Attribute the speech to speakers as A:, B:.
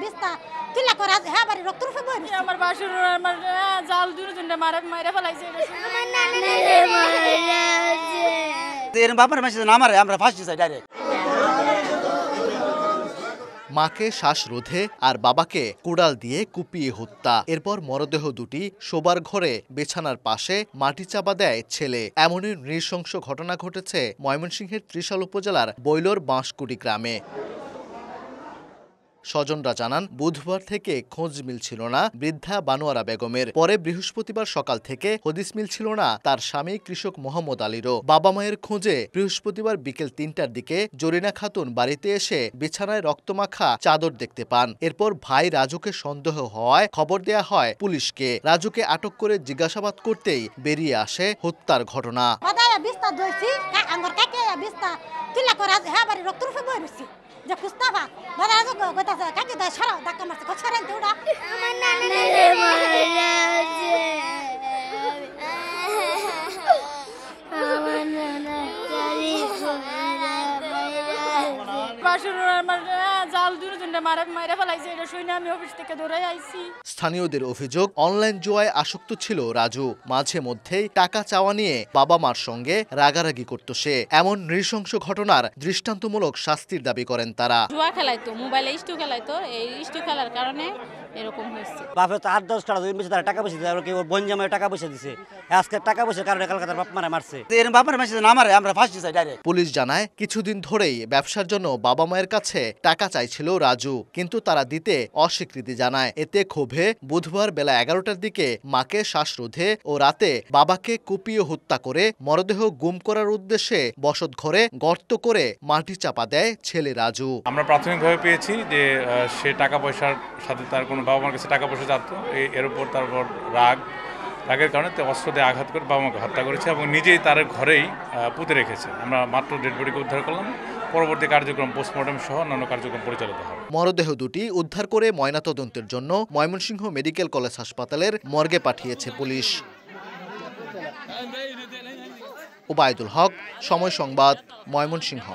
A: বিস্তা তুলা করে হ্যাঁ বাড়ি রক্ত রূপে বই
B: আমার বাসুর আমার জাল দুজনে মারে ফেলাইছে
C: এর বাবার মেসেজ না মারে আমরা ফাঁসি চাই ডাইরেক্ট।
D: মাকে শ্বাসরোধে আর বাবাকে কুড়াল দিয়ে কুপিয়ে হত্যা। এরপর মরদেহ দুটি শোবার ঘরে বিছানার পাশে মাটি চাপা দেয় ছেলে। এমনই নৃশংস ঘটনা ঘটেছে ময়মনসিংহের ত্রিশাল উপজেলার বৈলর বাঁশকুড়ি গ্রামে। স্বজনরা জানান, বুধবার থেকে খোঁজ মিলছিল না বৃদ্ধা বানোয়ারা বেগমের। পরে বৃহস্পতিবার সকাল থেকে হদিস মিলছিল না তার স্বামী কৃষক মোহাম্মদ আলীরও। বাবা মায়ের খোঁজে বৃহস্পতিবার বিকেল ৩টার দিকে জরিনা খাতুন বাড়িতে এসে বিছানায় রক্তমাখা চাদর দেখতে পান। এরপর ভাই রাজুকে সন্দেহ হওয়ায় খবর দেয়া হয় পুলিশকে। রাজুকে আটক করে জিজ্ঞাসাবাদ করতেই বেরিয়ে আসে হত্যার ঘটনা।
A: বিস্তা দইছি আঙ্গর কাকে বিস্তা তুলা করে হ্যাঁ বাড়ি রক্ত রূপে বই রইছি যে কুস্তাবা বাবা রাজু কইতাছে কাকে দা ছাড়া ধাক্কা মারছে ছড়াই দৌড়া আমার নানা
B: বাসুর আমার জাল দুজনে মারে ফেলাইছে এটা শুনে আমি অফিস থেকে দৌড়াই আইছি।
D: স্থানীয়দের অভিযোগ, অনলাইন জুয়ায় আসক্ত ছিল রাজু। মাঝে মধ্যেই টাকা চাওয়া নিয়ে বাবা মার সঙ্গে রাগারাগি করত সে। এমন নৃশংস ঘটনার দৃষ্টান্তমূলক শাস্তির দাবি করেন তারা।
B: জুয়া খেলাইতো, মোবাইলে ইস্টু খেলাইতো, এই ইস্টু খেলার কারণে এরকম হয়েছে।
C: বাপে তো ৮-১০ কাটা জমি তারা টাকা পয়সা দিচ্ছে, ওর বোন জামাই টাকা পয়সা দিছে। আজকে টাকা পয়সার কারণে কালকাতার বাপ মারা মারছে। এর বাবার মেসেজ না মারে আমরা ফাঁসি চাই ডাইরেক্ট।
D: পুলিশ জানায়, কিছুদিন ধরেই ব্যবসার জন্য বাবা মায়ের কাছে টাকা চাইছিল রাজু, কিন্তু তারা দিতে অস্বীকৃতি জানায়। এতে ক্ষোভে বুধবার বেলা ১১টার দিকে মাকে শ্বাসরোধে ও রাতে বাবাকে কুপিয়ে হত্যা করে মরদেহ গুম করার উদ্দেশ্যে বসতঘরে গর্ত করে মাটি চাপা দেয় ছেলে রাজু।
E: আমরা প্রাথমিকভাবে পেয়েছি যে সে টাকা পয়সার সাথে তার কোনো বাবা মার কাছে টাকা পয়সা চাইতো, এর উপর তারপর রাগের কারণে অস্ত্র দিয়ে আঘাত করে বাবা মাকে হত্যা করেছে এবং নিজেই তার ঘরেই পুঁতে রেখেছে। আমরা মাত্র ডেড বডিকে উদ্ধার করলাম। পরবর্তী কার্যক্রম পোস্টমর্টম সহ অন্যান্য কার্যক্রম পরিচালিত হবে।
D: মরদেহ দুটি উদ্ধার করে ময়নাতদন্তের জন্য ময়মনসিংহ মেডিকেল কলেজ হাসপাতালের মর্গে পাঠিয়েছে পুলিশ। ওবায়দুল হক, সময় সংবাদ, ময়মনসিংহ।